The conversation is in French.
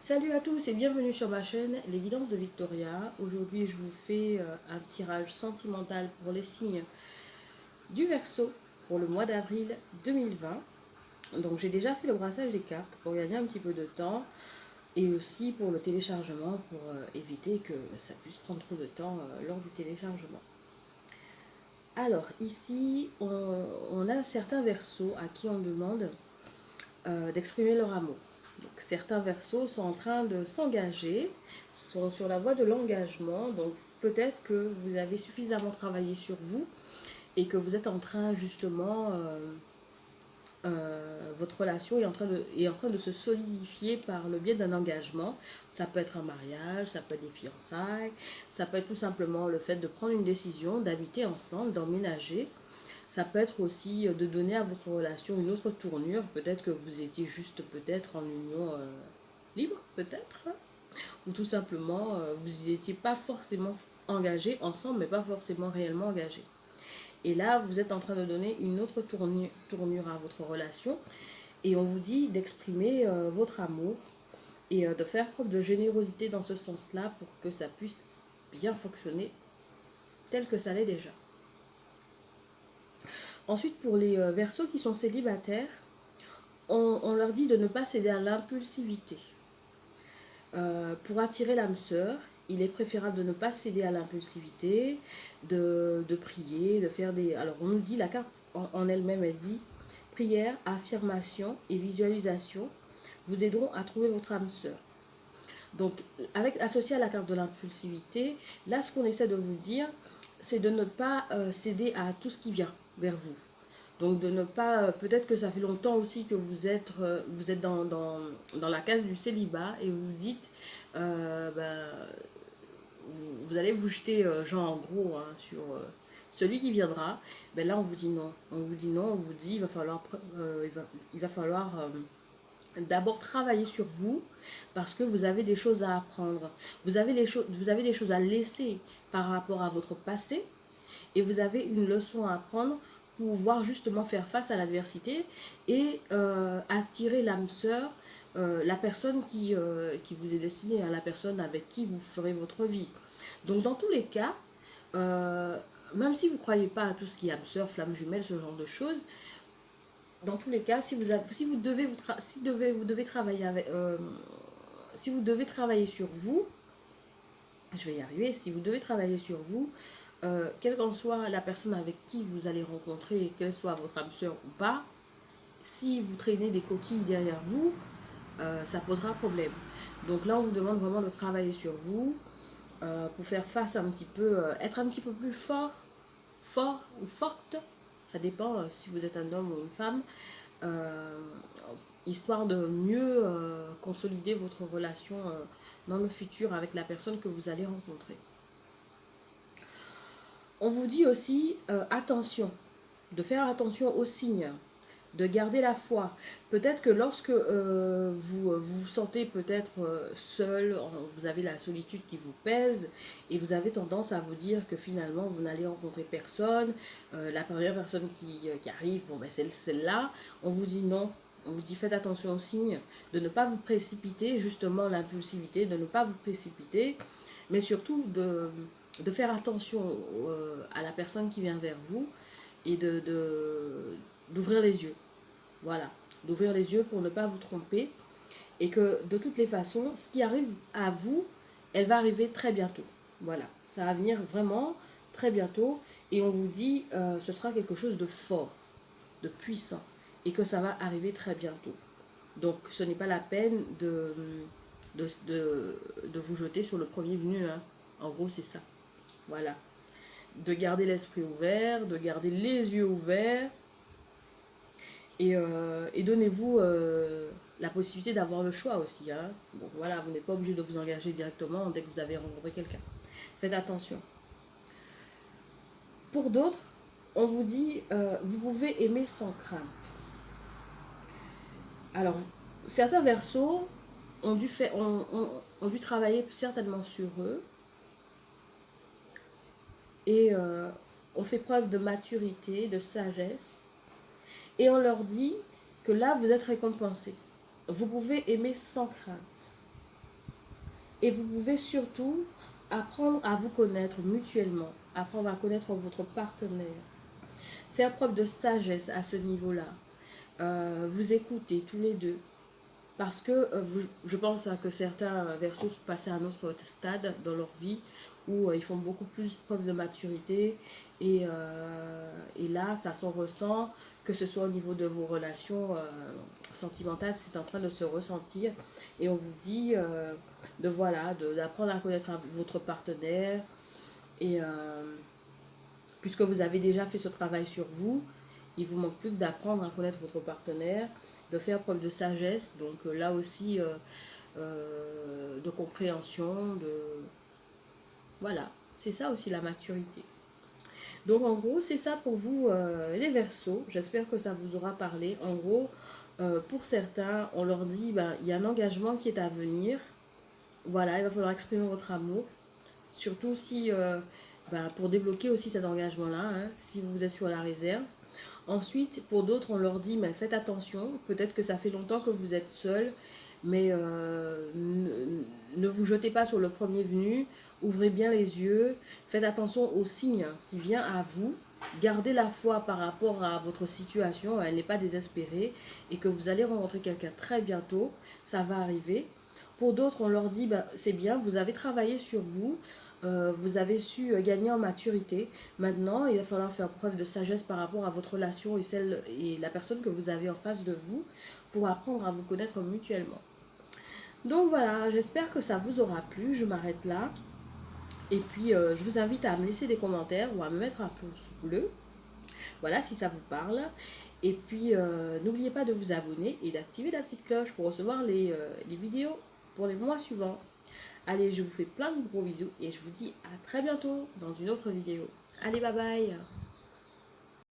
Salut à tous et bienvenue sur ma chaîne Les Guidances de Victoria. Aujourd'hui je vous fais un tirage sentimental pour les signes du Verseau pour le mois d'avril 2020. Donc j'ai déjà fait le brassage des cartes pour gagner un petit peu de temps et aussi pour le téléchargement pour éviter que ça puisse prendre trop de temps lors du téléchargement. Alors ici on a certains Verseaux à qui on demande d'exprimer leur amour. Donc, certains versos sont en train de s'engager, sont sur la voie de l'engagement. Donc peut-être que vous avez suffisamment travaillé sur vous et que vous êtes en train justement, votre relation est en train de se solidifier par le biais d'un engagement. Ça peut être un mariage, ça peut être des fiançailles, ça peut être tout simplement le fait de prendre une décision, d'habiter ensemble, d'emménager. Ça peut être aussi de donner à votre relation une autre tournure. Peut-être que vous étiez juste peut-être en union libre, peut-être. Ou tout simplement, vous n'étiez pas forcément engagés ensemble, mais pas forcément réellement engagés. Et là, vous êtes en train de donner une autre tournure à votre relation. Et on vous dit d'exprimer votre amour et de faire preuve de générosité dans ce sens-là pour que ça puisse bien fonctionner tel que ça l'est déjà. Ensuite, pour les Verseaux qui sont célibataires, on leur dit de ne pas céder à l'impulsivité. Pour attirer l'âme sœur, il est préférable de ne pas céder à l'impulsivité, de prier, de faire des... Alors on nous dit, la carte en elle-même, elle dit, prière, affirmation et visualisation vous aideront à trouver votre âme sœur. Donc, associé à la carte de l'impulsivité, là ce qu'on essaie de vous dire, c'est de ne pas céder à tout ce qui vient vers vous. Donc de ne pas, peut-être que ça fait longtemps aussi que vous êtes dans la case du célibat et vous vous dites, ben, vous allez vous jeter, genre en gros, hein, sur celui qui viendra. Ben là on vous dit non. On vous dit non, on vous dit il va falloir d'abord travailler sur vous parce que vous avez des choses à apprendre. Vous avez des choses à laisser par rapport à votre passé et vous avez une leçon à apprendre pour pouvoir justement faire face à l'adversité et attirer l'âme sœur, la personne qui vous est destinée, à la personne avec qui vous ferez votre vie. Donc dans tous les cas, euh, même si vous ne croyez pas à tout ce qui est âme sœur, flamme jumelle, ce genre de choses, dans tous les cas, si vous devez, vous devez travailler avec, si vous devez travailler sur vous, je vais y arriver, si vous devez travailler sur vous, quelle qu'en soit la personne avec qui vous allez rencontrer, qu'elle soit votre âme sœur ou pas, si vous traînez des coquilles derrière vous, ça posera problème. Donc là, on vous demande vraiment de travailler sur vous pour faire face un petit peu, être un petit peu plus fort ou forte, ça dépend si vous êtes un homme ou une femme, euh, histoire de mieux consolider votre relation dans le futur avec la personne que vous allez rencontrer. On vous dit aussi attention, de faire attention aux signes, de garder la foi. Peut-être que lorsque vous sentez peut-être seul, vous avez la solitude qui vous pèse et vous avez tendance à vous dire que finalement vous n'allez rencontrer personne, la première personne qui arrive, bon, ben, c'est celle-là, on vous dit non. On vous dit faites attention aux signes, de ne pas vous précipiter, justement l'impulsivité, de ne pas vous précipiter, mais surtout de faire attention à la personne qui vient vers vous et d'ouvrir les yeux. Voilà, d'ouvrir les yeux pour ne pas vous tromper et que de toutes les façons, ce qui arrive à vous, elle va arriver très bientôt. Voilà, ça va venir vraiment très bientôt et on vous dit ce sera quelque chose de fort, de puissant et que ça va arriver très bientôt. Donc ce n'est pas la peine de vous jeter sur le premier venu. Hein. En gros, c'est ça. Voilà. De garder l'esprit ouvert, de garder les yeux ouverts et donnez-vous la possibilité d'avoir le choix aussi. Hein. Donc voilà, vous n'êtes pas obligé de vous engager directement dès que vous avez rencontré quelqu'un. Faites attention. Pour d'autres, on vous dit vous pouvez aimer sans crainte. Alors, certains versos ont dû travailler certainement sur eux et ont fait preuve de maturité, de sagesse. Et on leur dit que là, vous êtes récompensé. Vous pouvez aimer sans crainte. Et vous pouvez surtout apprendre à vous connaître mutuellement, apprendre à connaître votre partenaire, faire preuve de sagesse à ce niveau-là, vous écouter tous les deux. Parce que je pense que certains versos passent à un autre stade dans leur vie où ils font beaucoup plus preuve de maturité et là, ça s'en ressent, que ce soit au niveau de vos relations sentimentales, c'est en train de se ressentir et on vous dit de voilà, d'apprendre à connaître votre partenaire et puisque vous avez déjà fait ce travail sur vous, il vous manque plus que d'apprendre à connaître votre partenaire, de faire preuve de sagesse, donc là aussi de compréhension, de voilà, c'est ça aussi la maturité. Donc en gros, c'est ça pour vous les Verseaux. J'espère que ça vous aura parlé. En gros, pour certains, on leur dit ben, il y a un engagement qui est à venir. Voilà, il va falloir exprimer votre amour. Surtout si ben, pour débloquer aussi cet engagement-là, hein, si vous êtes sur la réserve. Ensuite, pour d'autres, on leur dit mais faites attention. Peut-être que ça fait longtemps que vous êtes seul, mais ne vous jetez pas sur le premier venu. Ouvrez bien les yeux, faites attention aux signes qui viennent à vous, gardez la foi par rapport à votre situation, elle n'est pas désespérée et que vous allez rencontrer quelqu'un très bientôt, ça va arriver. Pour d'autres, on leur dit, bah, c'est bien, vous avez travaillé sur vous, vous avez su gagner en maturité. Maintenant, il va falloir faire preuve de sagesse par rapport à votre relation et la personne que vous avez en face de vous pour apprendre à vous connaître mutuellement. Donc voilà, j'espère que ça vous aura plu. Je m'arrête là. Et puis, je vous invite à me laisser des commentaires ou à me mettre un pouce bleu. Voilà, si ça vous parle. Et puis, n'oubliez pas de vous abonner et d'activer la petite cloche pour recevoir les vidéos pour les mois suivants. Allez, je vous fais plein de gros bisous et je vous dis à très bientôt dans une autre vidéo. Allez, bye bye!